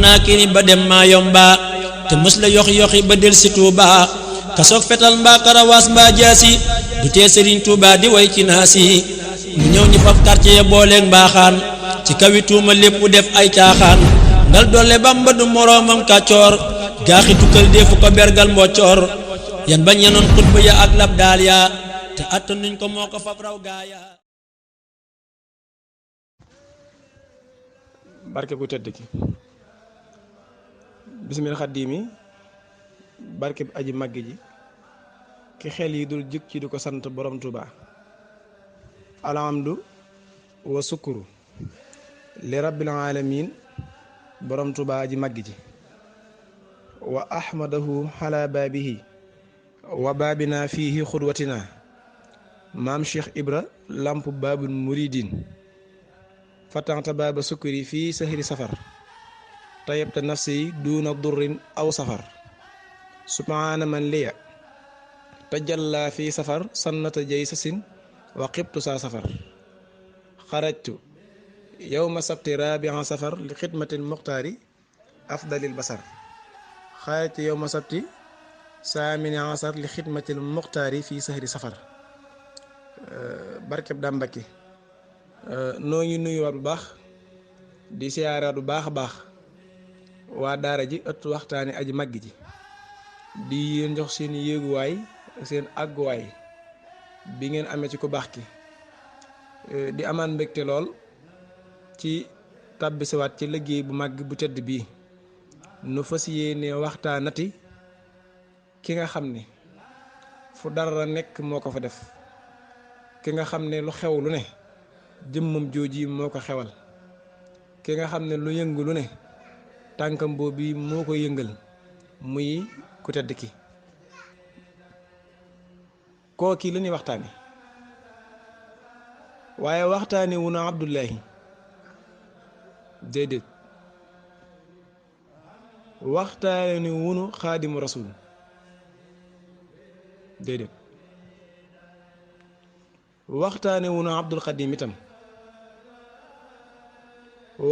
Konaakiri ba dem Mayomba te mës la yoxi ba del si Tuuba kasoog fetal mbaa karawaas mbaa jaasi du tee Sëriñ Tuuba di way ci naasi mu ñëw ñi fab quartier booleeg mbaaxaan ci kawi tuuma lépp def ay caaxaan dal dolle Bamba du moroomam kàccoor gaaxi tukkal deefu ko bergal mboccoor yan bañ yenoon xutba ya ak lab daal ya te attanuñ ko moo ko fab raw gaaya barke ku tedd ki bismil xaddiimi barke bi aji màgg ji ki xel yi dul jug ci di ko sant borom Tuuba alhamdu wa sukuru li rabbil alamin borom Tuuba aji màgg ji wa ahmadahu ala baabihi wa baabina fiihi xudwatina maam Cheikh Ibra lamp baabul muridin fatanta baaba sukkuri fii sahri safar tayabta nafsi duuna durrin aw safar subhaana man liya tajalla fi safar sannata jay sasin wa xibtu saa safar xarajtu yowma sabti rabian safar li xidmatil muxtaari afdalil basar xarajtu yowma sabti saamini asar li xidmatil muxtaari fi sahri safar barkeb daa Mbàkke noo ngi nuyuwaat bu baax di siyaaraat bu baax a baax waa daara ji ëtt waxtaani aji màgg ji di yéen jox seen yéeguwaay seen àgguwaay bi ngeen amee ci ku baax ki di amaan mbégte lool ci tàbbisiwaat ci liggéey bu màgg bu tedd bii nu fas yéene waxtaanati ki nga xam ne fu dara nekk moo ko fa def ki nga xam ne lu xew lu ne jëmmam jooji moo ko xewal ki nga xam ne lu yëngu lu ne tànkam boobu moo ko yëngal muy ku tedd ki kooki la ñuy waxtaane waaye waxtaane wu na Abdullahi déedéet waxtaane wunu xaadimu rasul déedéet waxtaane wunu Abdul Xadim itam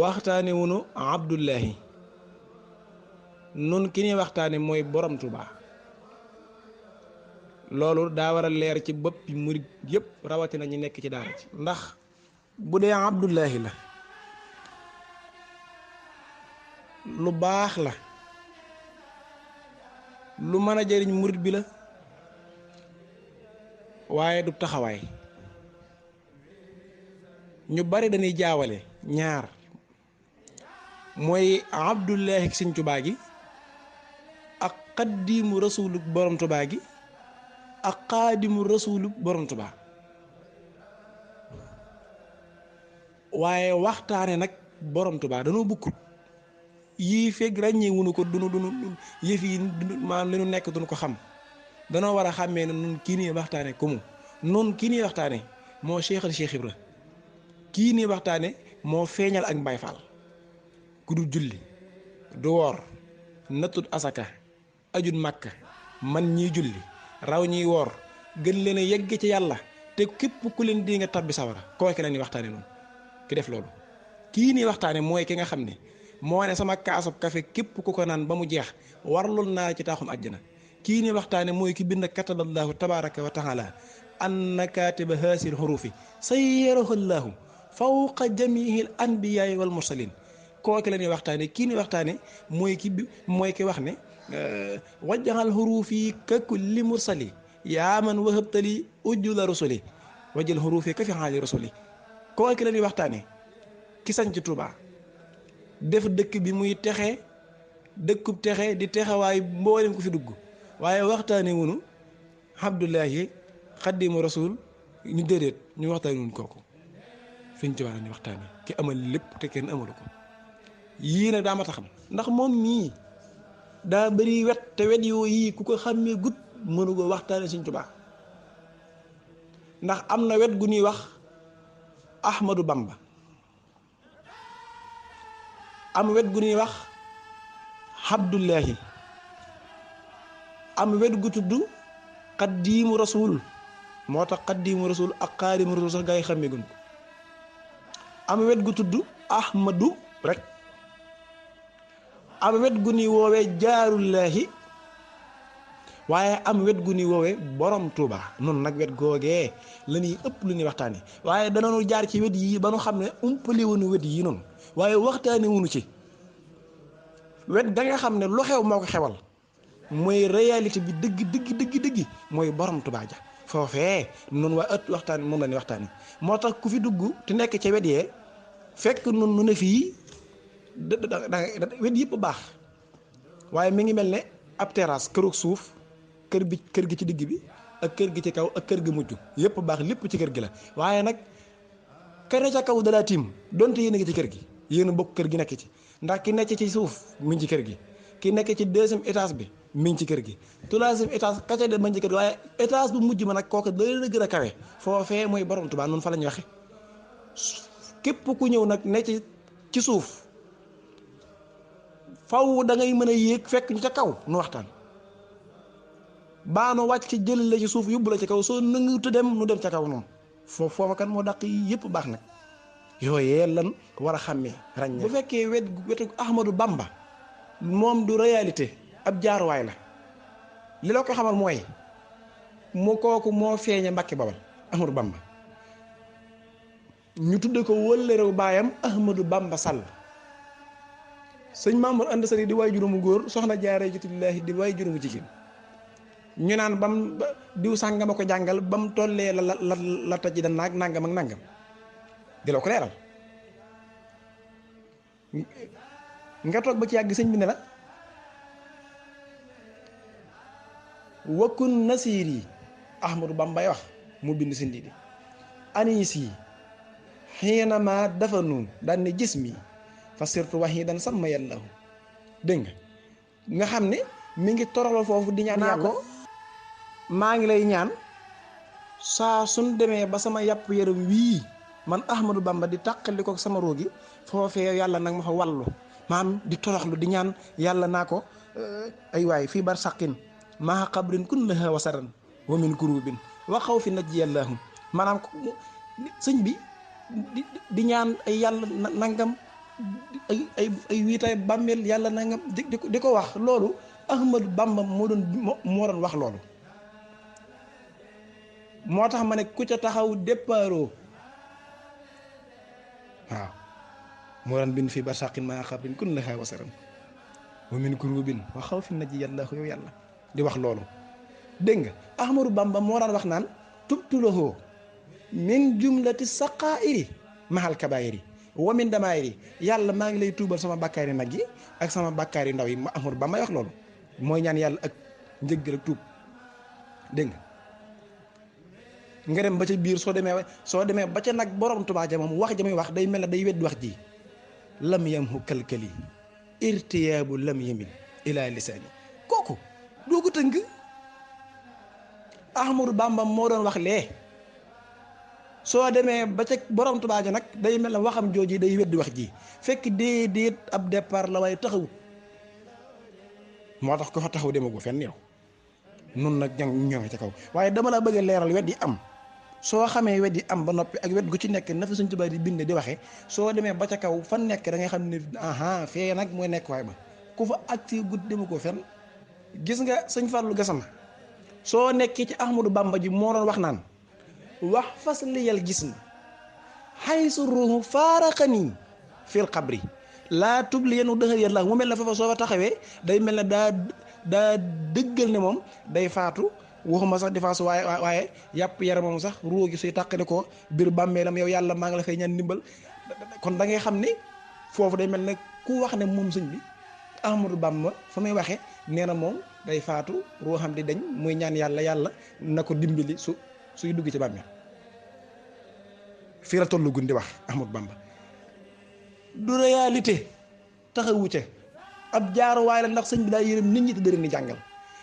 waxtaane wunu Abdullahi nun ki ñuy waxtaane mooy borom Tuuba loolu daa war a leer ci boppi murit yëpp rawatina ñi nekk ci daara ci ndax bu dee Abdullahi la lu baax la lu mën a jëriñ murit bi la waaye du taxawaay ñu bari dañuy jaawale ñaar mooy Abdullahi Sëñ Tuubaa gi ak xaddimu rasuulu borom Tuubaa gi ak xaadimu rasuulu borom Tuubaa waaye waxtaane nag borom Tuubaa dañoo bukkut yii fekk ràññee wunu ko dunu yëf yi maanaam li nu nekk duñu ko xam danoo war a xàmmee ne nun kii nii waxtaane ku mu nun kii nii waxtaane moo Seexal Seex Ibra kii nii waxtaane moo feeñal ak Baay Faal ku du julli du woor nattut asaka ajut màkka man ñiy julli raw ñiy woor gën leen a yegg ci yàlla te képp ku leen di nga tabbi sawara kooke la ñuy waxtaane noonu ki def loolu kii nii waxtaane mooy ki nga xam ne moo ne sama kaasub kafe képp ku ko naan ba mu jeex warlul naa ci taaxum àjjana kii nii waxtaane mooy ki bind kataballaahu tabaraka wa taala anna kaatiba haasil xurufi sayyarahu llaahu fawqa jamiihil anbiyaai wal mursalin kooki la ñuy waxtaane kii ni waxtaane mooy ki wax ne wajjaxal xuruufi ka kulli mursali yaa man wahabtali ujjula rusuli wajjal xuruufi ka fi xaali rusuli kooki la ñuy waxtaane ki sañ ci Tuuba def dëkk bi muy texe dëkkub texe di texewaay mboolem ku fi dugg waaye waxtaane wunu Abdullahi xaddimu rasul ñu déedéet ñu waxtaane wunu kooku Sëñ Tuuba la ñuy waxtaane ki amal lépp te kenn amalu ko yii nag daa mat a xam ndax moom mii daa bëri wet te wet yoo yii ku ko xàmmee gut mënu ko waxtaane Sëñ Tuuba ndax am na wet gu ñuy wax Ahmadu Bamba am wet gu ñuy wax Abdullahi am wet gu tudd xaddiimu rasul moo tax xaddiimu rasul ak xaadimu rasul sax gaa yi xàmmee gun ko am wet gu tudd Ahmadu rek am wet gu ñuy woowee jaarullaahi waaye am wet gu ñuy woowee borom Touba noonu nag wet googee la ñuy ëpp lu ñuy waxtaanee waaye danañu jaar ci wet yi ba nu xam ne umpale wuñu wet yi noonu waaye waxtaane wuñu ci wet ga nga xam ne lu xew moo ko xewal mooy réalité bi dëgg mooy borom Touba ja foofee noonu waa ëtt waxtaan moom la ñuy waxtaane moo tax ku fi dugg te nekk ca wet yee fekk nun nu ne fii wet yëpp baax waaye mi ngi mel ne ab terrasse kërug suuf kër gi ci digg bi ak kër gi ci kaw ak kër gi mujj yëpp baax lépp ci kër gi la waaye nag kene ca kaw dalaa tiim donte yéen a ngi ci kër gi yéen a bokk kër gi nekk ci ndax ki nekk ci suuf mi ngi ci kër gi ki nekk ci deuxième étage bi mi ngi ci kër gi troisième étage kaca de ma ngi ci kër gi waaye étage bu mujj ma nag kooku da leen a gën a kawe foofee mooy borom Tuubaa noonu fa la ñu waxe képp ku ñëw nag ne ci suuf faw da ngay mën a yéeg fekk ñu ca kaw nu waxtaan baano wàcc ci jël la ci suuf yóbbu la ci kaw soo nanguwut dem nu dem ca kaw noonu foofa kan moo dàq yëpp baax nag yooyee lan war a xàmmee ràññee bu fekkee wetu Ahmadou Bamba moom du réalité ab jaaruwaay la li la ko xamal mooy mu kooku moo feeñe Mbàkke Bawal Ahmadou Bamba ñu tudde ko wëllërew baayam Ahmadou Bamba Sall sëñ Mamour Anta Sali di waay juróomu góor soxna Jaara Jatulaahi di waay juróomu jigéen ñu naan bam diw sàngama ko jàngal bam tollee la taj da naag nangam ak nangam di la ko leeral nga toog ba ci yàgg sëñ bi ne la wakkun nasiir yi Ahmadou Bambay wax mu bind si ndi di anis yi xiinama dafa nuun daan ne gis mi fa surtout wax yi dan sama yàllahu dégg nga xam ne mi ngi toroxal foofu di ñaan yàlla maa ngi lay ñaan saa suñ demee ba sama yàpp yaram wii man Ahmadou Bamba di tàqali ko sama roogi foofee yàlla nag ma fa wàllu maam di toroxlu di ñaan yàlla naa ko ay waay fii bar saqin maa xabrin kun laha wasaran wa min kurubin wa xaw fi najji yàllahum maanaam sëñ bi di ñaan ay yàlla nangam ay wiitaay bàmmeel yàlla nangam di ko wax loolu Ahmadou Bamba moo doon wax loolu moo tax ma ne ku ca taxaw départoo waaw moo daan bind fii barsàqin maa xabrin kun laha wasaran wa min kurubin wa xaw fi najji yàllaahu yow yàlla di wax loolu dégg nga Ahmadou Bamba moo daan wax naan tubtulohoo min jumlati saqaa'iri mahal kabaayiri wa min damaayiri yàlla maa ngi lay tuubal sama bàkkaari nag yi ak sama bàkkaari ndaw yi ma Ahmadou Bamba wax loolu mooy ñaan yàlla ak njëggal ak tuub dégg nga dem ba ca biir soo demee ba ca nag borom Tuubaa ja moom wax ja muy wax day mel ne day weddi wax ji lam yamhu kalkali irtiyaabu lam yamin ila lisaani kooku doo ko tënk Ahmadou Bamba moo doon wax lee soo demee ba ca borom Tuubaa ja nag day mel ne waxam jooji day weddi wax ji fekk déedéet ab départ la waaye taxawut moo tax ko fa taxaw demagu fenn yow nun nag ñoo ngi ca kaw waaye dama la bëgg a leeral wet yi am soo xamee wet yi am ba noppi ak wet gu ci nekk na fa Sëñ Tuubaa di binde di waxee soo demee ba ca kaw fan nekk da ngay xam ne aha fee nag mooy nekk waay ba ku fa acti gudd dema ko fenn gis nga sëñ Fallou Gassama soo nekkee ci Ahmadou Bamba ji moo doon wax naan wax fas liyal gis na xay su ruuxu faaraxanii fil xabri laa tubli yenu dëxër yàlla mu mel ne foofa soo fa taxawee day mel ne daa dëggal ne moom day faatu waxuma sax di faasu waaye yàpp yaramam sax ruux gi suy tàqale ko biir bàmmeelam yow yàlla maa ngi la fay ñaan ndimbal kon da ngay xam ne foofu day mel ne ku wax ne moom sëñ bi Ahmadou Bamba fa muy waxee nee na moom day faatu ruuxam di dañ muy ñaan yàlla na ko dimbali suy dugg ci bàmmeel fii la tollu gun di wax Ahmadou Bamba du réalité taxawu ca ab jaaruwaay la ndax sëñ bi daa yërëm nit ñi te dëri ni jàngal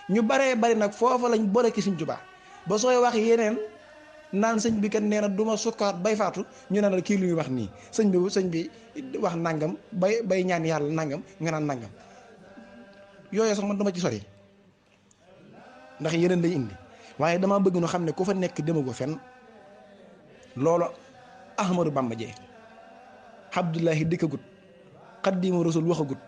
ñu baree bari nag foofa lañ bore ki Sëñ Tuubaa ba sooy wax yeneen naan sëñ bi kat nee na du ma sukkaat bay faatu ñu naan la kii lu muy wax nii sëñ bi wax nangam bay ñaan yàlla nangam nga naan nangam yooyu sax man dama ci sori ndax yeneen lay indi waaye dama bëgg nu xam ne ku fa nekk demago fenn loolu Ahmadou Bamba jee Abdullahi dikkagut Xaadimu Rasuul waxagut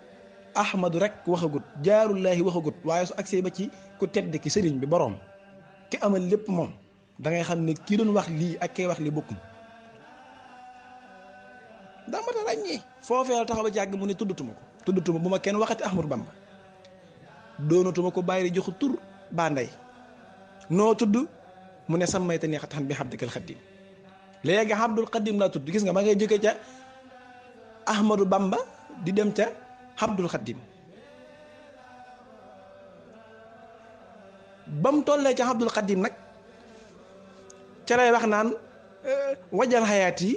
ahmadu rek waxagut jaarullaahi waxagut waaye su agsee ba ci ku tedd ki sëriñ bi boroom ki amal lépp moom da ngay xam ne kii doon wax lii ak kay wax li bokkuñ daa mat a ràññee foofee la taxaw ba jàgg mu ne tuddatuma bu ma kenn waxati Ahmadu Bamba doonatuma ko bàyyi joxu tur baa ndey noo tudd mu ne sammayta ni xat xan bi Abdikal Xadim léegi Abdul Xadim laa tudd gis nga ma ngay jóge ca Ahmadu Bamba di dem ca Abdul Xadim ba mu tollee ca Abdul Xadim nag ca lay wax naan wajal xayaat yi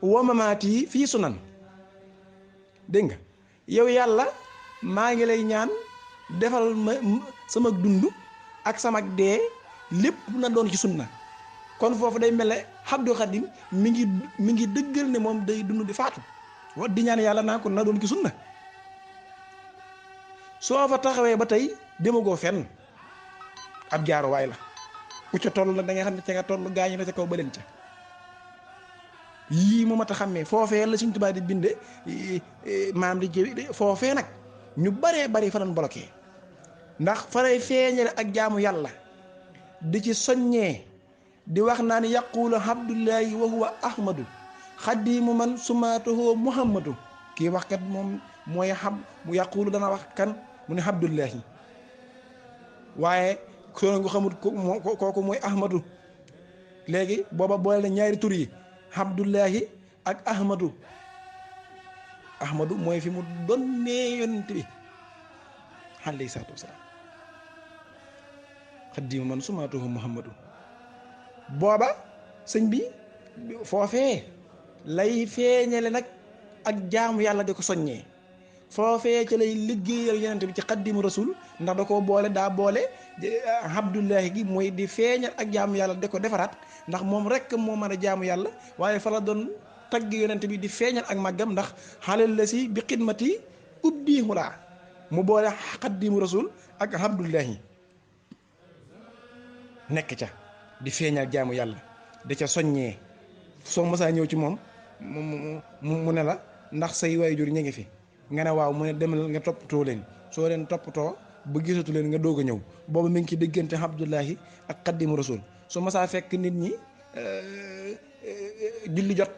wa mamaat yi fii sunan dégg nga yow yàlla maa ngi lay ñaan defal ma sama dund ak sama dee lépp na doon ci sunna kon foofu day mel ne Abdul Xadim mi ngi dëggal ne moom day dund di faatu wa di ñaan yàlla naa ko na doon ci sunna soo fa taxawee ba tey demagoo fenn ab jaaruwaay la ku ca toll nag da ngay xam ne ca nga toll gaañu na ca kaw ba leen ca yii mu mat a xàmmee foofee la Sëñ Tuubaa di binde maam di jëwi foofee nag ñu baree bari fa doon bloqué ndax fa lay feeñale ak jaamu yàlla di ci soññee di wax naan yaqulu abdullahi wa huwa ahmadu xadimu man sumaatuhu muhammadu kii wax kat moom mooy xam mu yaqulu dana wax kan mu ne abdullahi waaye soo nga xamut kooku mooy ahmadu léegi booba boole na ñaari tur yi abdullahi ak ahmadu mooy fi mu donnee yonent bi alayhi salaatu wasalaam xaddimu man sumaatuhu muhammadu booba sëñ bi foofee lay feeñale nag ak jaamu yàlla di ko soññee foofee ci lay liggéeyal yonent bi ci xaddimu rasul ndax da ko boole daa boole abdullahi gi mooy di feeñal ak jaamu yàlla di ko defaraat ndax moom rek moo mën a jaamu yàlla waaye fa la doon tagg yonent bi di feeñal ak màggam ndax xalal la si bi xidmati ubbi hulaa mu boole xaddimu rasul ak abdullahi nekk ca di feeñal jaamu yàlla di ca soññee soo masaa ñëw ci moom mu ne la ndax say waajur ñu ngi fi nga ne waaw mu ne demal nga toppatoo leen soo leen toppatoo ba gisatu leen nga doog a ñëw boobu mi ngi ci diggante abdullahi ak xaddimu rasul soo masaa fekk nit ñi julli jot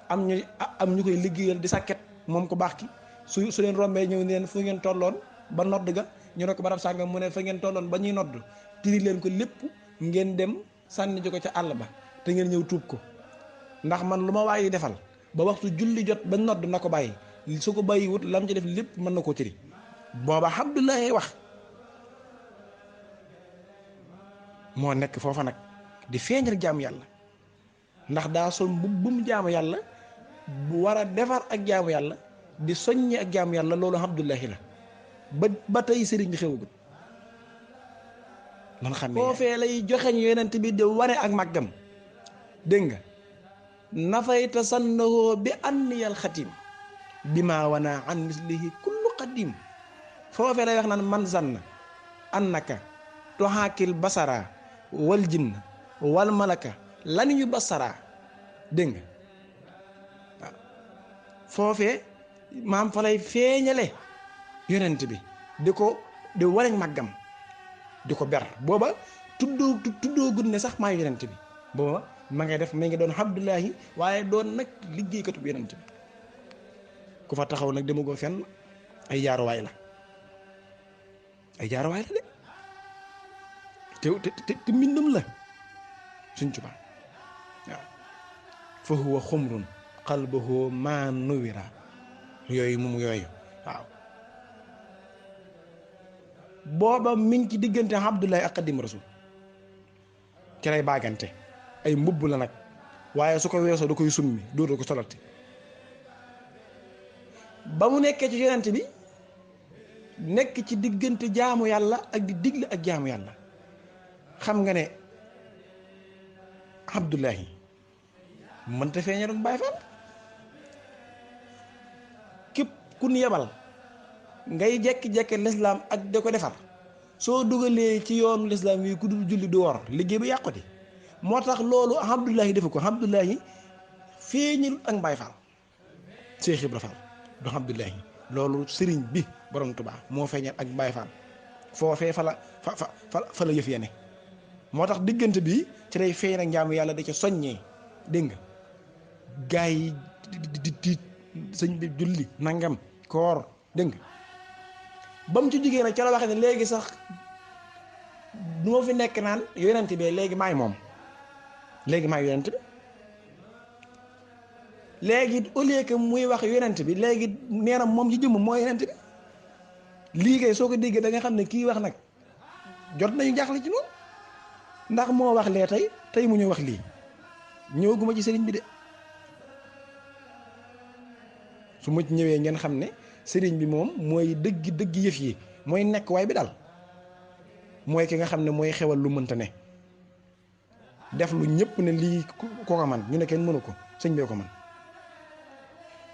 am ñu koy liggéeyal di sàkket moom ko baax ki su leen rombee ñëw neen fu ngeen tolloon ba nodd ga ñu ne ko barab sàngam mu ne fa ngeen tolloon ba ñuy nodd tiri leen ko lépp ngeen dem sànni ji ko ca àll ba te ngeen ñëw tuub ko ndax man lu ma waaye defal ba waxtu julli jot ba nodd na ko bàyyi su ko bàyyi wut lam ci def lépp mën na koo tiri booba Abdullahi wax moo nekk foofa nag di feeñal jaamu yàlla ndax daa sol mbubbum jaamu yàlla bu war a defar ak jaamu yàlla di soññi ak jaamu yàlla loolu Abdullahi la ba tey sëriñ bi xewagul man xam ne foofee lay joxeñ yonent bi di wane ak màggam dégg nga nafayta sannahoo bi anniyal xatim bi maa wanaa an mislihi kullu qadim foofee lay wax naan man zanna annaka toxaakil basara wal jinn wal malaka lan yu basara dégg nga waaw foofee maam fa lay feeñale yonent bi di wane màggam di ko ber booba tuddoo gud ne sax maa yonent bi booba ma ngay def ma ngi doon Abdullahi waaye doon nag liggéeykatu bi yonent bi ku fa taxaw nag demagoo fenn ay jaaruwaay la de te mbindum la Sëñ Tuubaa waaw fa huwa xumrun qalbuhu maa nuwira yooyu waaw booba mi ngi ci diggante Abdullahi ak Xaadimu Rasuul ci lay baagante ay mbubb la nag waaye su ko weesoo da koy summi dootu ko solati ba mu nekkee ci yonent bi nekk ci diggante jaamu yàlla ak di digle ak jaamu yàlla xam nga ne Abdullahi mënta feeñal ak Baay Faal képp ku ñu yebal ngay jekki-jekki lislaam ak da ko defar soo dugalee ci yoonu lislaam yi ku dul julli du wor liggéey bi yàqoti moo tax loolu Abdullahi defu ko Abdullahi feeñul ak Baay Faal Seex Ibra Faal du Abdullahi loolu sëriñ bi borom Tuubaa moo feeñal ak Baay Faal foofee fa la yëf ya ne moo tax diggante bi ci lay feeñ ak njaamu yàlla da ca soññee dégg nga gaa yi di tiit sëñ bi julli nangam koor dégg nga ba mu ci jigéen nag ca la waxee ne léegi sax du ma fi nekk naan yonent bi léegi maay moom léegi maay yonent bi léegi au lieu que muy wax yonent bi léegi nee na moom ci jëmm mooy yonent bi lii kay soo ko déggee da nga xam ne kii wax nag jot nañu jaaxle ci noonu ndax moo wax lee tey mu ñëw wax lii ñëwaguma ci sëriñ bi de su ma ci ñëwee ngeen xam ne sëriñ bi moom mooy dëgg yëf yi mooy nekk waay bi daal mooy ki nga xam ne mooy xewal lu mënta ne def lu ñëpp ne lii ko ko man ñu ne kenn mënu ko sëñ bee ko man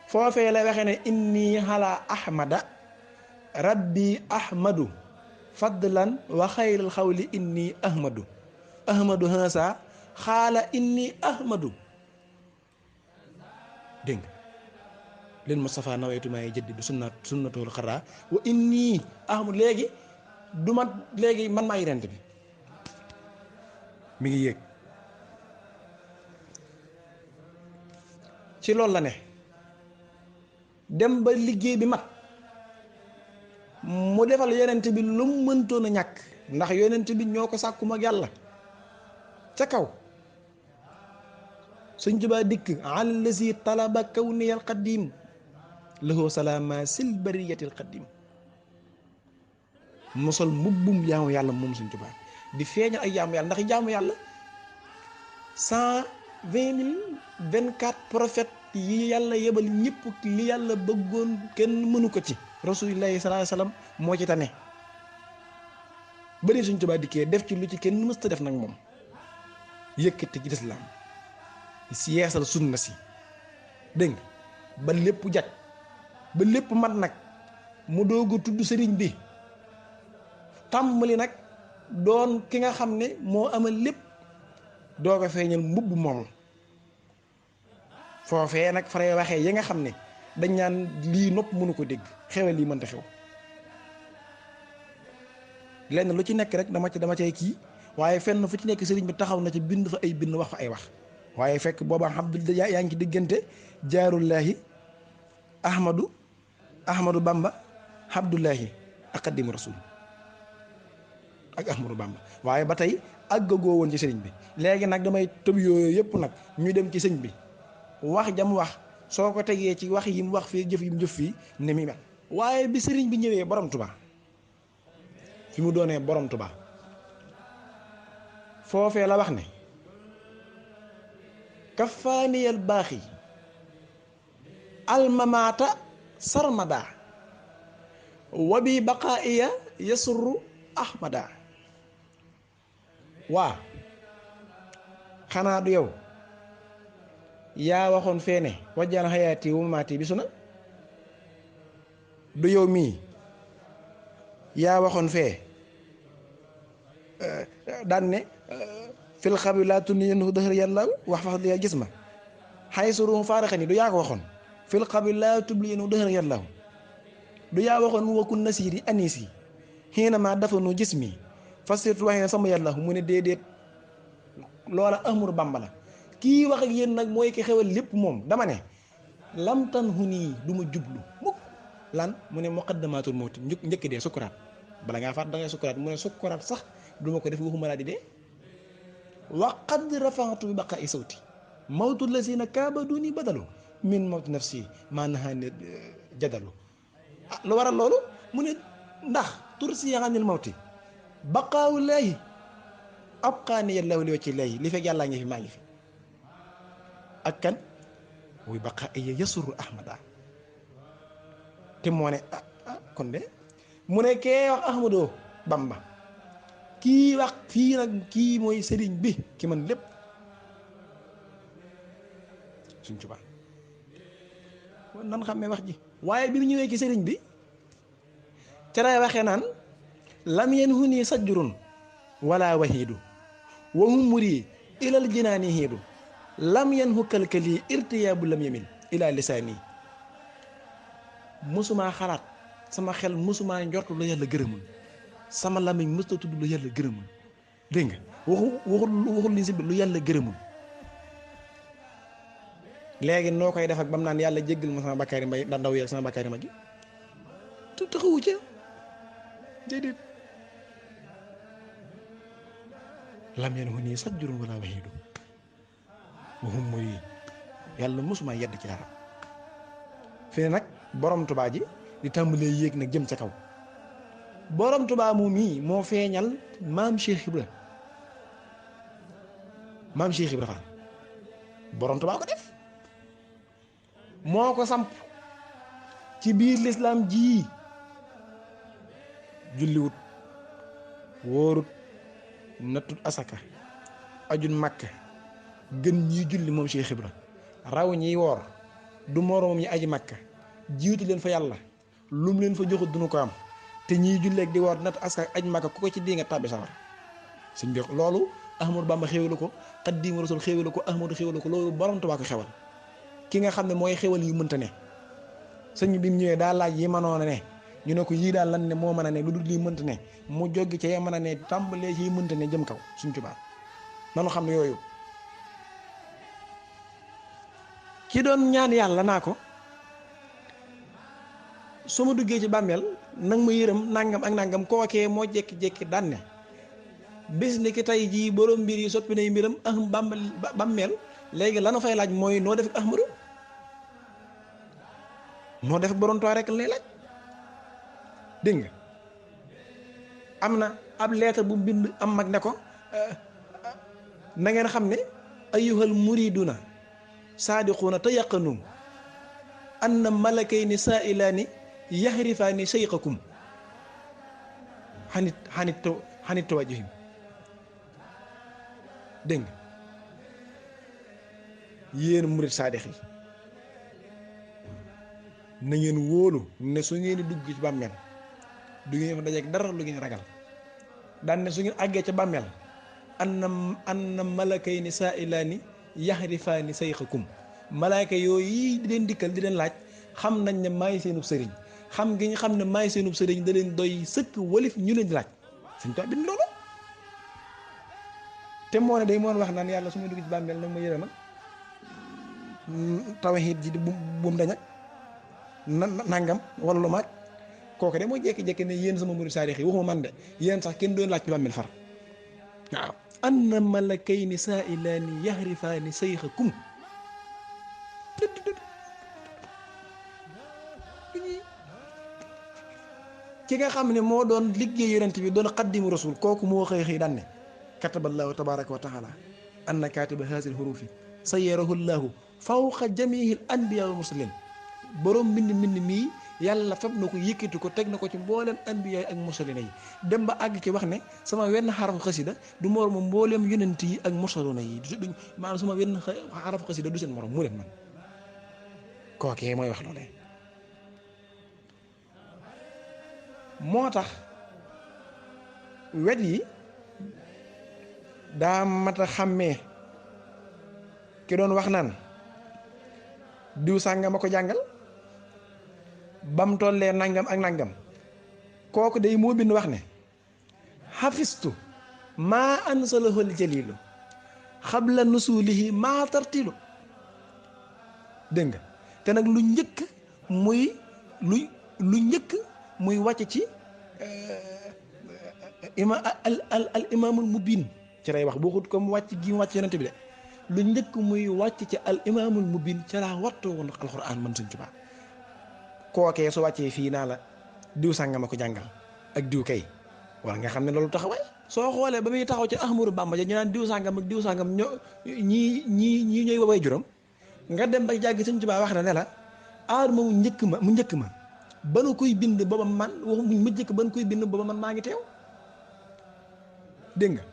foofee la waxee ne inni ala ahmada rabbi ahmadu fadlan wa xayril xawli inni ahmadu hansa xaala inni ahmadu dégg nga leen Mustafa nawaytu maay jëddi du sunnatul xaraa wa inni ahmadu léegi du ma léegi man maa yonent bi mi ngi yéeg ci loolu la ne dem ba liggéey bi mat mu defal yonent bi lu mu mëntoon a ñàkk ndax yonent bi ñoo ko sàkkum ak yàlla ca kaw Sëñ Tuubaa dikk allazi talaba kawniyal qadim lahu salaama sil bariyatil qadim mosol mbubbum jaamu yàlla moom Sëñ Tuubaa di feeñal ay jaamu yàlla ndax jaamu yàlla 120 prophètes yi yàlla yebal ñëpp li yàlla bëggoon kenn mënu ko ci rasulillahi sallallahu alayhi wasallam moo ci tane bëri Sëñ Tuubaa dikkee def ci lu ci kenn mësta def nag moom yëkkati ci lislaam si yeesal sunna si dégg nga ba lépp jag ba lépp mat nag mu doog a tudd sëriñ bi tàmbali nag doon ki nga xam ne moo amal lépp doo ko feeñal mbubb moomu foofee nag faray waxee yi nga xam ne dañ naan lii nopp mënu ko dégg xewal lii mënta xew lenn lu ci nekk rek dama cay kii waaye fenn fu ci nekk sëriñ bi taxaw na ci bind fa ay bind wax fa ay wax waaye fekk booba Abdul yaa ngi ci diggante jaarullahi ahmadu bamba abdullahi ak xaddimu rasul ak ahmadu bamba waaye ba tey àggagoo woon ci sëriñ bi léegi nag damay tëb yooyu yëpp nag ñu dem ci sëñ bi wax jam wax soo ko tegee ci wax yi mu wax fii jëf yi mu jëf fii ne mi mel waaye bi sëriñ bi ñëwee borom Tuubaa fi mu doonee borom Tuubaa foofee la wax ne kafaaniyal baaxi almamaata sarmada wa bi baqaaiya yasurru ahmada waa xanaa du yow yaa waxoon feene wajjaan xayaati wu mamaati bi suna du yow mii yaa waxoon fee daan ne fil xabi laa tunni yenn dëxër yàlla wax fax li gis ma xay suru faaraxani du yaa ko waxoon fil xabi laa tubli yenn dëxër yàlla du yaa waxoon wakun nasiiri anisi xiina ma dafa nu gis mi fasirtu waxee sama yàlla mu ne déedéet loola Ahmadu Bamba la kii wax ak yéen nag mooy ki xewal lépp moom dama ne lamtan hu nii du ma jublu mukk lan mu ne muqaddamatul mawti njëkk dee sukkuraat bala ngaa faat da ngay sukkuraat mu ne sukkuraat sax du ma ko def waxuma laa di dee wa qad rafa'tu bi baqaa'i sawti mawtu lazina kaabaduni badalu min mawti nafsi maa nahaani jadalu lu waral loolu mu ne ndax tursi anil mawti baqaawu laahi abqaani yallaahu li wacci laahi li fekk yàllaa ngi fi maa ngi fi ak kan wuy baqaa'i yasuru ahmada te moo ne kon de mu ne kee wax Ahmadu Bamba kii wax fii nag kii mooy sëriñ bi ki man lépp Sëñ Tuubaa nan xamee wax ji waaye bi mu ñëwee ci sëriñ bi ca lay waxee naan lam yanhu nii sajjurun wala wahiidu wa humuri ilal jinaani hiidu lam yanhu kalkali irtiyaabu lam yamin ila lisaani mësumaa xalaat sama xel mësumaa njortu lu yàlla gërëmul sama lamiñ mësta tudd lu yàlla gërëmul dégg nga waxul li si lu yàlla gërëmul léegi noo koy def ak bam naan yàlla jéggal ma sama bakkaari mbay da ndaw yi ak sama bakkaari mag yi te taxawu ca déedéet lam yanhu nii sajjurun wala wahidu waxum mooy yàlla mësumaa yedd ci dara fii nag borom Tuubaa ji di tàmbalee yéeg nag jëm ca kaw borom Tuubaa mu mii moo feeñal maam Cheikh Ibra Fall borom Tuubaa ko def moo ko samp ci biir lislaam ji julliwut wóorut nattut asaka ajun Makka gën ñiy julli moom Cheikh Ibra raw ñiy woor du moroomam ñi aji Makka jiitu leen fa yàlla lum leen fa joxut duñu ko am te ñiy julleeg di woor natt asaka aj Makka ku ko ci di nga tàbbi sawar suñ jox loolu Ahmadu Bamba xéwalu ko Xaadimu Rasuul xéwalu ko Ahmadu xéwalu ko loolu borom Tuubaa ko xewal ki nga xam ne mooy xewal yu mënta ne sëñ bi mu ñëwee daa laaj yi mënoon a ne ñu ne ko yii daal lan ne moo mën a ne lu dul lii mënta ne mu jóg ca ya mën a ne tàmbalee ci mënta ne jëm kaw suñ Tuubaa nanu xam ne yooyu ki doon ñaan yàlla naa ko su ma duggee ci bàmmeel nag ma yërëm nangam ak nangam kookee moo jékki-jékki daan ne bés ni ki tey jii borom mbir yi soppi nay mbiram bàmmeel léegi lanu fay laaj mooy noo def ak Ahmadu noo def ak borom Tuubaa rek lay laaj dégg nga am na ab leetar bu bind am mag ne ko na ngeen xam ne ayyuhal muriduna saadiquuna tayaqanu anna malakayni saailaani yahrifaani sayqakum xanit tawajjuhim dégg nga yéen murid saadix yi na ngeen wóolu ne su ngeen di dugg ci bàmmeel du ngeen fa dajeek dara lu ngeen ragal daan ne su ngeen àggee ca bàmmeel anna malakayni saailaani yaxrifaani sayxakum malaaka yooyu di leen dikkal di leen laaj xam nañ ne maay seenub sëriñ xam gi ñu xam ne maay seenub sëriñ da leen doy sëkk walif ñu leen di laaj suñ toog bind loolu te moo ne day moon wax naan yàlla su ma dugg ci bàmmeel nag ma yërëma tawhiid ji bu mu dañak nangam wala lu maag kooku de mooy jékki-jékki ne yéen sama murid saadix yi waxuma man de yéen sax kenn doon laaj ci bàmmeel far waaw anna malakayni saailaani yaxrifaani sayxakum ki nga xam ne moo doon liggéey yonent bi doon xaddimu rasul kooku moo xëy daan ne kataballaahu tabaraka wa taala anna katiba haazil hurufi sayyarahu llaahu fawqa jamiihil anbiyaa wal mursaliin borom mbind mii yàlla fab na ko yëkkati ko teg na ko ci mboolem anbiyaa ak mursalina yi dem ba àgg ci wax ne sama wenn xaraf xasida du moroom mboolem yonent yi ak mursalina yi duñ maanaam sama wenn xaraf xasida du seen morom mu leen man kookee mooy wax loolee moo tax wet yi daa mat a xàmmee ki doon wax naan diw sàngam a ko jàngal bam tollee nangam ak nangam kooku day moo bind wax ne xafistu maa ansalahul jalilu xabla nusulihi maa tartilu dégg nga te nag lu njëkk muy wàcc ci al imaamul mubin ci lay wax boo xut comme wàcc gi mu wàcc yonente bi de lu njëkk muy wàcc ci al imaamul mubin ca laa wattoo woon alxuraan man Sëñ Tuubaa kookee su wàccee fii naa la diw sàngama ko jàngal ak diw kay wala nga xam ne loolu taxawaay soo xoolee ba muy taxaw ci Ahmadu Bamba ja ñu naan diw sàngam ak diw sàngam ñii ñooy way juróom nga dem ba jàgg Sëñ Tuubaa wax na ne la aadama mu njëkk ma ba nu koy bind booba man waxu mu njëkk ba nu koy bind booba man maa ngi teew dégg nga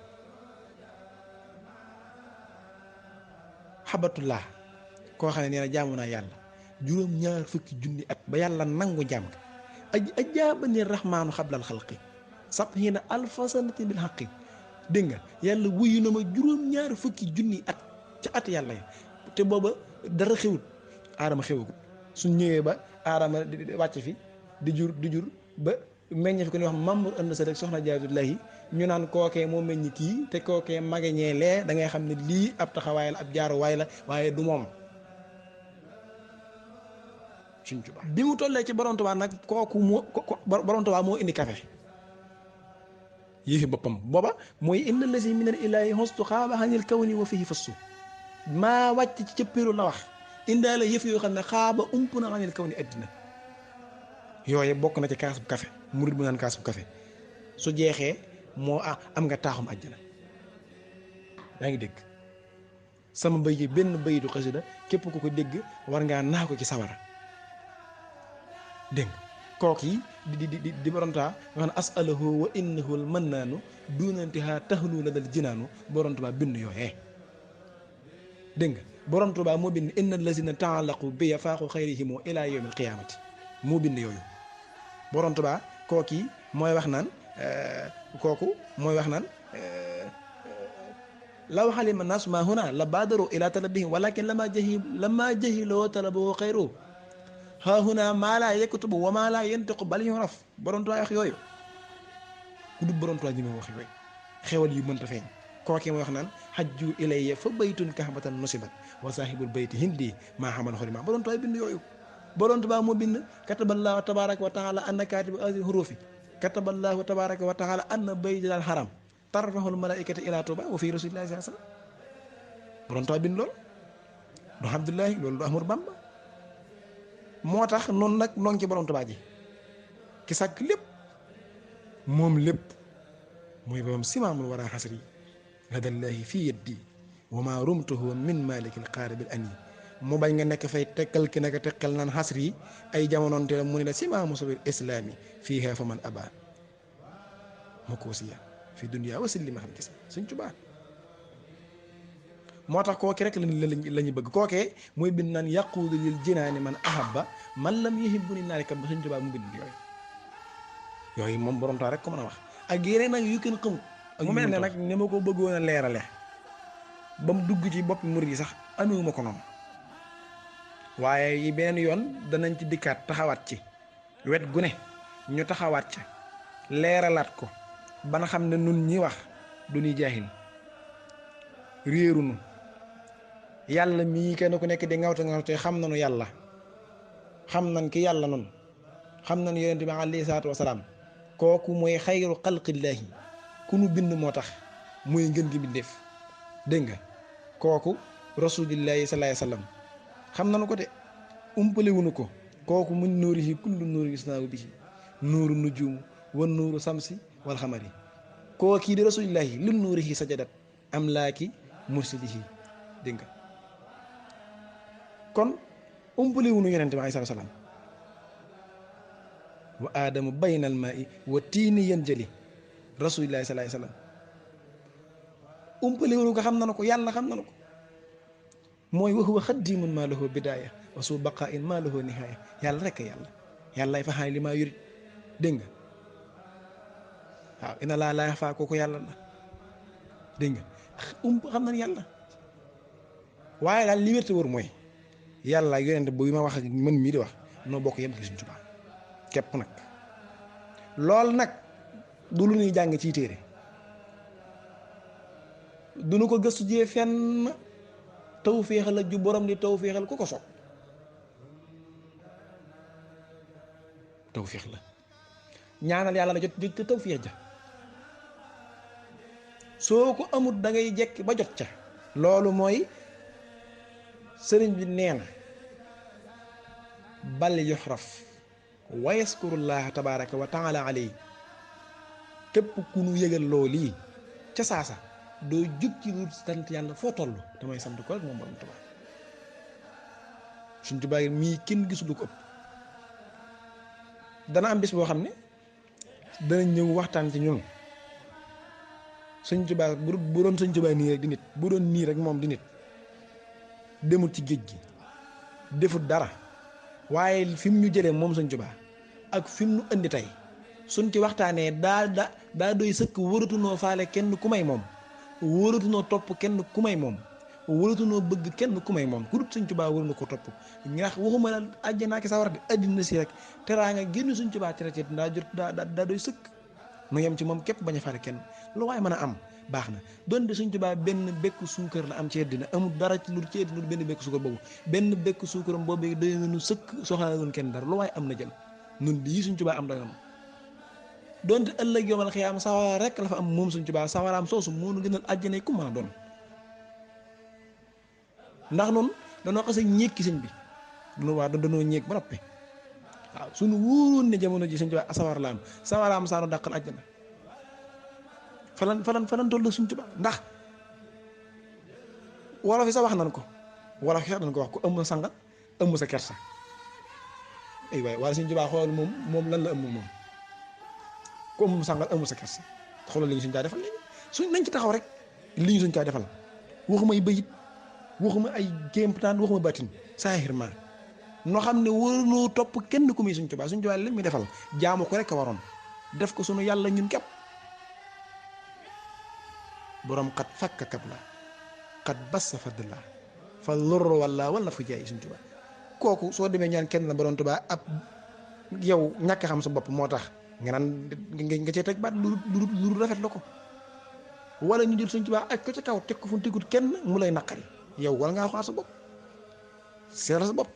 xabatullah koo xam ne nee na jaamu naa yàlla juróom-ñaar fukki junni at ba yàlla nangu jaam nga ajaabani rahmaanu xablal xalqi sabhiina alfa sanatin bil xaqi dégg nga yàlla wuyu na ma juróom-ñaar fukki junni at ca at yàlla yi te booba dara xewut aadama xewagul suñ ñëwee ba aadama di wàcc fi di jur ba meññ fi ko ni wax Mamour ënd sa rek soxna Jaaratullaahi ñu naan kookee moo meññ kii te kookee magañee lee da ngay xam ne lii ab taxawaay la ab jaaruwaay la waaye du moom. Sëñ Tuubaa bi mu tollee ci Borom Tuubaa nag kooku moo Borom Tuubaa moo indi café yéefi boppam booba mooy inna lasi minal ilaahi xostu xaaba xanil kawni wa fihi fassu maa wàcc ci cëppiru la wax indaale yëf yoo xam ne xaaba ump na xanil kawni addina yooyu bokk na ci kaas bu café murid bu naan kaas bu café su jeexee moo am nga taaxum àjjana. yaa ngi dégg sama bëy yi benn bëy du xasida képp ku ko dégg war ngaa naa ko ci sawara dégg kook yi di borontaa wax na asalahu wa innahu al mannaanu dunantihaa taxlu la dal jinaanu Borom Tuubaa bind yooyee dégg nga Borom Tuubaa moo bind inna lazina taallaqu bi faaxu xayrihim ila yawmil qiyaamati moo bind yooyu Borom Tuubaa kook yi mooy wax naan kooku mooy wax naan law xalima naas ma huna la baadaru ila talabihim walakin lama jahiloo talabahu xayru ha huna maa laa yaktubu wa maa laa yantiqu bal yuraf Borom Tuubaa wax yooyu ku dul Borom Tuubaa ji ma wax yooyu xewal yu mënta feeñ kookee mooy wax naan xajju ilayya fa baytun kahbatan nusibat wa saahibul bayti hindi maa xamal xorima Borom Tuubaa bind yooyu. Borom Tuubaa moo bind kataballaahu tabaaraka wa taala anna kaatiba haazihil huruufi kataballaahu tabaaraka wa taala anna baytal haram tarfahul malaaikata ilaa Tuubaa wa fii rasuulillaahi sallallaahu alayhi wa sallam Borom Tuubaa bind loolu du Abdullaahi loolu du Ahmadu Bamba moo tax noonu nag noo ngi ci Borom Tuubaa ji ki sàkk lépp moom lépp mooy borom simaamul waraa xasri ladallaahi fii yaddi wa maa rumtuhu min maalikil qaaribil ani mu bañ nga nekk fay tekkal ki naka tekkal naan xasri ay jamonoonte la mu ne la simaamu sabil islaami fiihaa fa man abaa ma koo siya fi dunya wa silli ma xam gis Sëñ Tuubaa moo tax kooki rek la ñu bëgg kookee mooy bind naan yaquudu lil jinaani man ahabba man lam yuhibbu ni naari kat ba Sëñ Tuubaa mu bind yooyu moom Borom Tuubaa rek ko mën a wax ak yeneen nag yu kenn xamut mu mel ne nag ni ma ko bëggoon a leerale ba mu dugg ci boppi murid yi sax amewuma ko noonu waaye yi beneen yoon danañ ci dikkaat taxawaat ci wet gu ne ñu taxawaat ca leeralaat ko ba nga xam ne nun ñi wax du ñuy jaahil réerunu yàlla mii kenn ku nekk di ngawte xam nañu yàlla xam nañ ki yàlla noonu xam nañu yonent bi alayhi salaatu wasalaam kooku mooy xayru xalqillaahi ku nu bind moo tax mooy ngën gi bindeef dégg nga kooku rasuulillaahi sallallaahu alayhi wa sallam xam nañu ko de umpalewuñu ko kooku mun nuurihi kullu nuuri yusnaawu bihi nuuru nujuum wa nuuru samsi wal xamari kookii di rasuulillaahi li nuurihi sajadat am laaki mursilihi dégg nga kon umpalewuñu yonent bi alayhi salaam wa aadamu baynal maa'i wa tiini yanjali rasuulillaahi sallallaahu alayhi wa sallam umpalewuñu ko xam nañu ko yàlla xam nañu ko mooy wa huwa xaddimun maa lahu bidaaya wa su baqaa'in maa lahu nihaaya yàlla rek yàllaay fa xaay li maa yurit dégg nga waaw inna laa laa yaxfaa kooku yàlla la dégg nga xam nañ yàlla waaye daal li wérte wóor mooy yàlla yonent bu ma wax ak man mii di wax noo bokk yem ci Sëñ Tuubaa képp nag lool nag du lu ñuy jàng ciy téere du nu ko gëstu jee fenn tawféexal la ju borom di tawféexal ku ko soog tawféex la ñaanal yàlla la jot te tawféex ja soo ko amut da ngay jekk ba jot ca loolu mooy sëriñ bi nee na bal yuxraf wa yaskurullaha tabaraka wa taala alayhi képp ku nu yëgal loolu yi ca saasa doo jug ci lu sant yàlla foo toll damay sant ko rek moom Borom Tuubaa Sëñ Tuubaa mii kenn gisul ko ëpp dana am bis boo xam ne dana ñëw waxtaan ci ñun Sëñ Tuubaa bu doon Sëñ Tuubaa nii rek di nit bu doon nii rek moom di nit demul ci géej gi defut dara waaye fi mu ñu jëlee moom Sëñ Tuubaa ak fi mu ñu indi tey suñ ci waxtaanee daa doy sëkk waratunoo faale kenn ku may moom wóoratunoo topp kenn ku may moom waratunoo bëgg kenn ku may moom ku dut Sëñ Tuubaa waruñu ko topp ndax waxuma la àjjana ki sawar di àddina si rek teraanga génn Sëñ Tuubaa tere ci daa jot daa doy sëkk nu yem ci moom képp bañ a fare kenn lu waaye mën a am baax na donte Sëñ Tuubaa benn bekku suukar la am ci àddina amul dara ci lu ci àddina benn bekku suukar boobu benn bekku suukaram boobu doy nañu sëkk soxla woon kenn dara lu waaye am na jël nun lii Sëñ Tuubaa am da am donte ëllëg yomal xiyaam sawara rek la fa am moom Sëñ Tuubaa sawaraam soosu moo nu gënal àjjana ku mën a doon ndax noonu danoo xasee ñékki sëñ bi danoo ñéeg ba noppi waaw suñu wóoroon ne jamono ji Sëñ Tuubaa sawar la am sawaraam saanu dàqal àjjana falan toll Sëñ Tuubaa ndax wolof yi sax wax nan ko wolof yi sax dañ ko wax ku ëmm sangal ëmm sa kersa ay waay waaye Sëñ Tuubaa xool moom lan la ëmm moom ku ëmm sangal ëmm sa kersa xoolal li ñu Sëñ Tuubaa defal léegi suñ nañ ci taxaw rek li ñu Sëñ Tuubaa defal waxuma ay bëyit waxuma ay kéemtaan waxuma baatin saahirmaa noo xam ne waruñoo topp kenn ku muy Sëñ Tuubaa Sëñ Tuubaa li muy defal jaamu ko rek a waroon def ko sunu yàlla ñun képp borom xat fakk kab la xat bas sa fadd la fa lor wala fu jaay Sëñ Tuubaa kooku soo demee ñaan kenn la borom Tuubaa ab yow ñàkk xam sa bopp moo tax nga naan nga cee teg baat lu rafet la ko wala ñu jël Sëñ Tuubaa ak ko ca kaw teg ko fu tegut kenn mu lay naqari yow wala ngaa xool sa bopp seetal sa bopp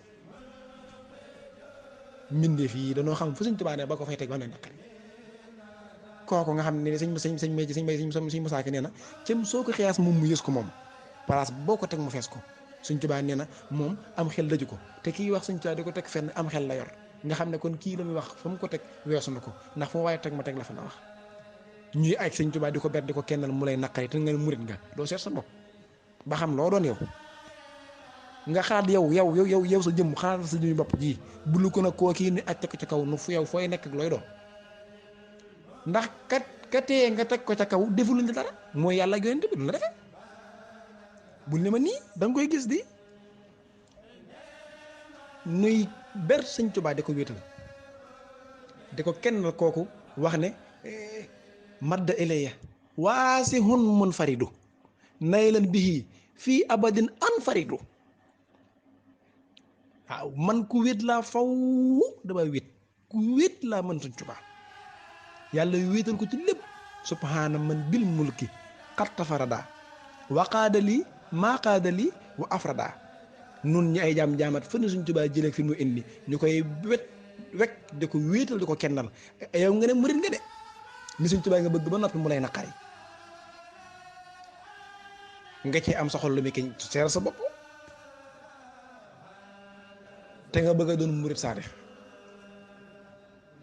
mbindeef yi dañoo xam fu Sëñ Tuubaa ne ba ko fay teg ba lay naqari kooku nga xam ne sëñ Musaa Ka nee na cëm soo ko xiyaas moom mu yës ko moom place boo ko teg mu fees ko Sëñ Tuubaa nee na moom am xel daju ko te kii wax Sëñ Tuubaa di ko teg fenn am xel la yor nga xam ne kon kii la muy wax fa mu ko teg weesu na ko ndax fu mu waaye teg ma teg la fa na wax ñuy aj Sëñ Tuubaa di ko ber di ko kennal mu lay naqari te nga ne murit nga doo seet sa bopp ba xam loo doon yow nga xaat yow sa jëmm xaat sa jëmm bopp ji bulu ko nag koo kii ni aj teg ko ca kaw nu fu yow fooy nekk ak looy doon ndax katee nga teg ko ca kaw defuluñ dara mooy yàlla ak yonent bi du la defee bul ne ma nii da nga koy gis di nuy ber Sëñ Tuubaa di ko wéetal di ko kennal kooku wax ne madda ilayya waasihun munfaridu naylan bihi fii abadin anfaridu waaw man ku wéet laa faw dama wéet ku wéet laa mën Sëñ Tuubaa yàlla wéetal ko ci lépp subhaana man bil mulki xatta farada waqaadali maaqaadali wa afrada nun ñi ay jaam-jaamat fa ne Sëñ Tuubaa jëlee fi mu indi ñu koy wekk di ko wéetal di ko kennal yow nga ne murit nga de ni Sëñ Tuubaa nga bëgg ba noppi mu lay naqari nga cee am sa xol lu muy keñ seer sa bopp te nga bëgg a doon murit saadix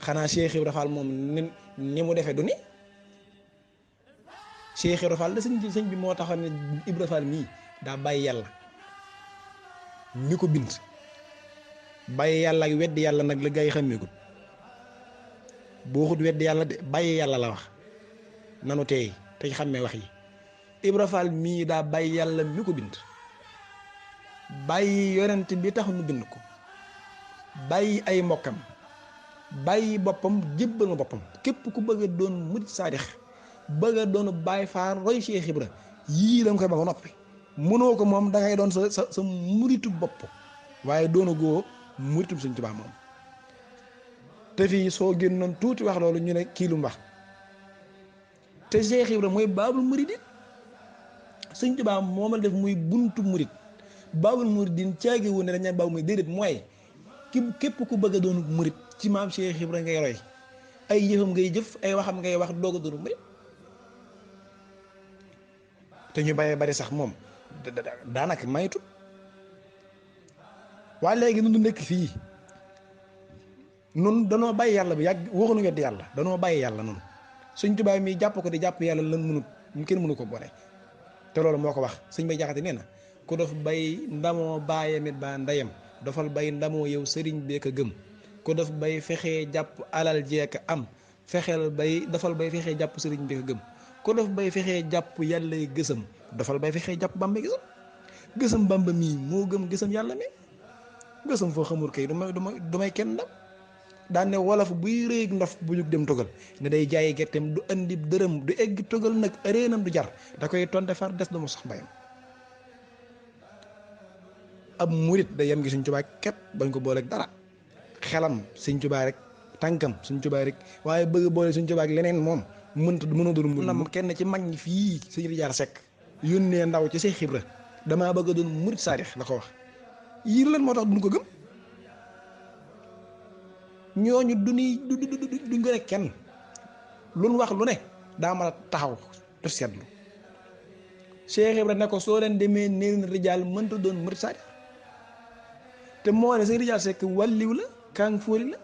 xanaa Cheikh Ibra Fall moom ni mu defee du ni Cheikh Ibra Fall da sëñ bi moo taxoon ne Ibra Fall mii daa bàyyi yàlla mi ko bind bàyyi yàlla ak weddi yàlla nag la gaa yi xàmmeegul boo xut weddi yàlla de bàyyi yàlla la wax nanu teey te xàmmee wax yi Ibra Fall mii daa bàyyi yàlla mi ko bind bàyyi yonent bi tax nu bind ko bàyyi ay mbokkam bàyyi boppam jébbal ma boppam képp ku bëgg a doon murit saadix bëgg a doon Baay Faal roy Cheikh Ibra yii la nga koy ba noppi mënoo ko moom da ngay doon sa muritu bopp waaye doona goo muritu Sëñ Tuubaa moom te fii soo génnoon tuuti wax loolu ñu ne kii lu mu wax te Cheikh Ibra mooy baabul muridin Sëñ Tuubaa moom la def muy buntu murit baabul muridin caagi wu ne dañu baabul murit déedéet mooy képp ku bëgg a doon murit ci maam Cheikh Ibra ngay roy ay jëfam ngay jëf ay waxam ngay wax doog a doon murit te ñu bari sax moom daanaka maytut waaye léegi nun du nekk fii nun danoo bàyyi yàlla bi yàgg waxuñu weddi yàlla danoo bàyyi yàlla noonu Sëñ Tuubaa mi jàpp ko di jàpp yàlla lan mënut kenn mënu ko boole te loolu moo ko wax sëñ Bay Jaxate nee na ku dof bay ndamoo baayamit ba ndeyam dofal bay ndamoo yow sëriñ bee ko gëm ku dof bay fexee jàpp alal jeeka am dofal bay fexee jàpp sëriñ bee ko gëm ku dof bay fexee jàpp yàlla gësam dofal bay fexee jàpp Bàmba gësam Bàmba mii moo gëm gësam yàlla mi gësam foo xamul kay du may kenn ndam daan ne wolof buy réeg ndof bu ñu dem togal ne day jaayi gerteem du andi dërëm du egg togal nag réenam du jar da koy tonte far des du mu sax mbayam ab murit da yem gi Sëñ Tuubaa képp bañ ko booleeg dara xelam Sëñ Tuubaa rek tànkam Sëñ Tuubaa rek waaye bëgg boole Sëñ Tuubaa ak leneen moom mënoo doon murit. na kenn ci mag ñi fii Sëñ Rijaal Sekk yónnee ndaw ci Seex Ibra damaa bëgg a doon murit saadix la ko wax. yii lan moo tax duñ ko gëm ñooñu duñ ko ne kenn luñ wax lu ne daa mën a taxaw def seetlu Cheikh Ibra ne ko soo leen demee nee na Rijaal mënta doon murit saadix te moo ne Sëñ Rijaal Sekk wàlliw la kàng fóori la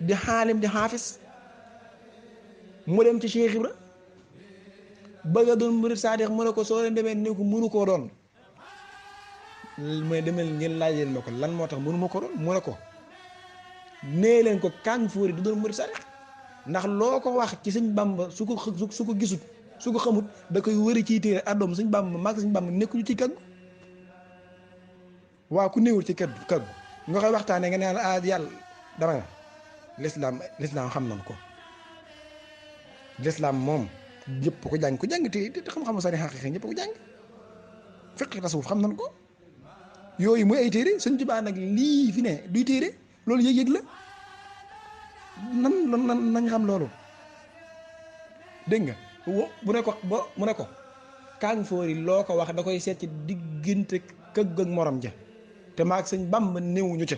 di xaalim di xaafis mu dem ci Cheikh Ibra bëgg a doon murit saadix mu ne ko soo leen demee ne ko mënu koo doon mooy demel ngeen laaj leen ma ko lan moo tax mënu ma ko doon mu ne ko nee leen ko kàng fóori du doon murit saadix ndax loo ko wax ci Sëñ Bàmba su ko gisut su ko xamut da koy wëri ciy téere addoom Sëñ Bàmba mag Sëñ Bàmba nekkuñu ci kaggu waaw ku néewul ci kaggu nga koy waxtaanee nga naan yàlla dama nga lislaam xam nañ ko lislaam moom ñëpp ko jàng te xam-xam sari xaqiiqa ñëpp ko jàng fiqh tasawuf xam nañ ko yooyu mooy ay téere Sëñ Tuubaa nag lii fi ne duy téere loolu yëg-yëg la nañ xam loolu dégg nga mu ne ko kàng fóori loo ko wax da koy seet ci diggante këgg ak morom ja te maag Sëñ Bàmba néewuñu ca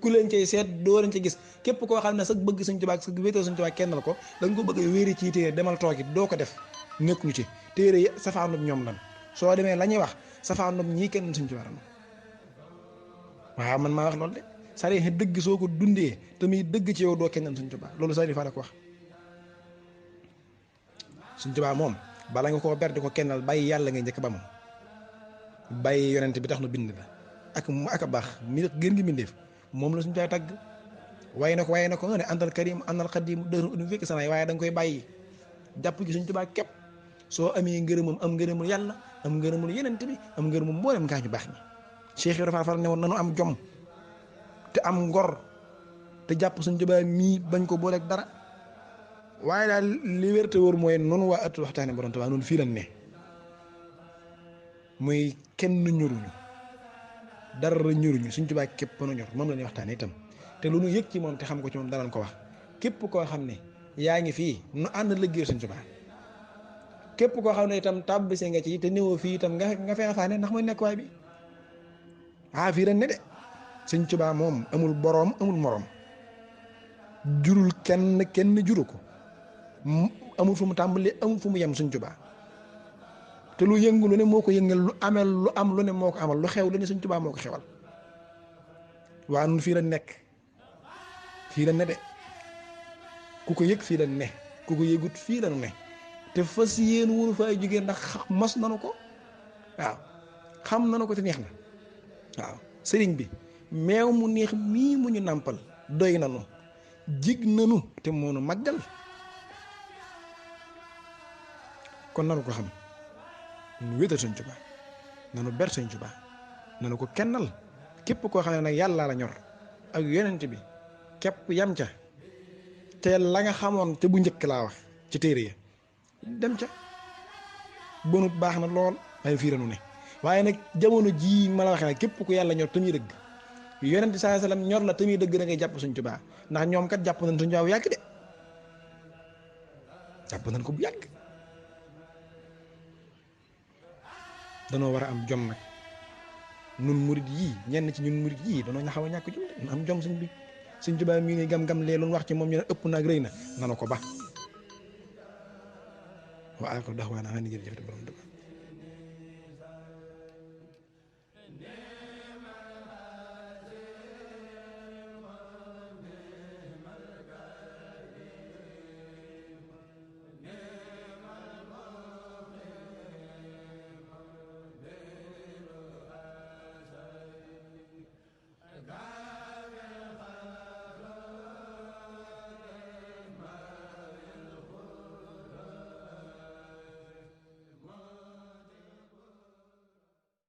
ku leen cay seet doo leen ca gis képp koo xam ne sax bëgg Sëñ Tuubaa sax wéetoo Sëñ Tuubaa kennal ko da nga ko bëgg wéeri ci téere demal toogi doo ko def nekkuñu ci téere yi safaanub ñoom lan soo demee la ñuy wax safaanub ñii kenn Sëñ Tuubaa ran waaw man maa wax loolu de sari dëgg soo ko dundee te muy dëgg ci yow doo kennal Sëñ Tuubaa loolu sari fa la ko wax Sëñ Tuubaa moom bala nga koo ber di ko kennal bàyyi yàlla ngay njëkk ba moom bàyyi yonent bi tax na bind la ak a baax mi gën ngi mbindeef moom la Sëñ Tuubaa tagg waaye na ko nga ne antal karim antal xadim dëru unu fekk sanay waaye da nga koy bàyyi jàpp ci Sëñ Tuubaa képp soo amee ngërëmam am ngërëmul yàlla am ngërëmul yonent bi am ngërëmul mboolem gaa ñu baax ñi Cheikh Ibra Fall ne woon nanu am jom te am ngor te jàpp Sëñ Tuubaa mii bañ ko booleeg dara waaye daal li wér te wóor mooy noonu waa ëtt waxtaane Borom Tuubaa noonu fii lañ ne muy kenn ñuruñu dara ñuruñu Sëñ Tuubaa képp nu ñor moom la ñuy waxtaane itam te lu nu yëg ci moom te xam ko ci moom danañ ko wax képp koo xam ne yaa ngi fii nu ànd liggéey Sëñ Tuubaa képp koo xam ne itam tàbbise nga ci te néewoo fii itam nga fexe faa ne ndax mooy nekkuwaay bi fii lañ ne de Sëñ Tuubaa moom amul boroom amul moroom jurul kenn juru ko amul fu mu tàmbali amul fu mu yem Sëñ Tuubaa te lu yëngu lu ne moo ko yëngal lu amel lu am lu ne moo ko amal lu xew lu ne Sëñ Tuubaa moo ko xewal waa nun fii la nekk fii la ne de ku ko yëg fii la ne ku ko yëgut fii la ne te fas yéen wunu fay jógee ndax mos nanu ko waaw xam nanu ko te neex na waaw sëriñ bi meew mu neex mii mu ñu nàmpal doy nanu jig nanu te moonu màggal kon nanu ko xam nu wéetal Sëñ Tuubaa nanu ber Sëñ Tuubaa nanu ko kennal képp koo xam ne nag yàlla la ñor ak yonent bi képp yam ca te la nga xamoon te bu njëkk laa wax ci téere ya dem ca bonut baax na lool waaye fii ranu ne waaye nag jamono jii ma la waxee nag képp ku yàlla ñor te muy dëgg yonent saa sallam ñor la te muy dëgg da ngay jàpp Sëñ Tuubaa ndax ñoom kat jàpp nañ Sëñ Tuubaa bu yàgg de jàpp nañ ko bu yàgg danoo war a am jom nag nun murit yii ñenn ci ñun murit yii danoo xaw a ñàkk jom de am jom sëñ bi Sëñ Tuubaa mii ni gam-gam lee lu wax ci moom ñu ne ëpp naag rëy na nanu ko ba waa ko dax waa naa nga ni jërëjëf borom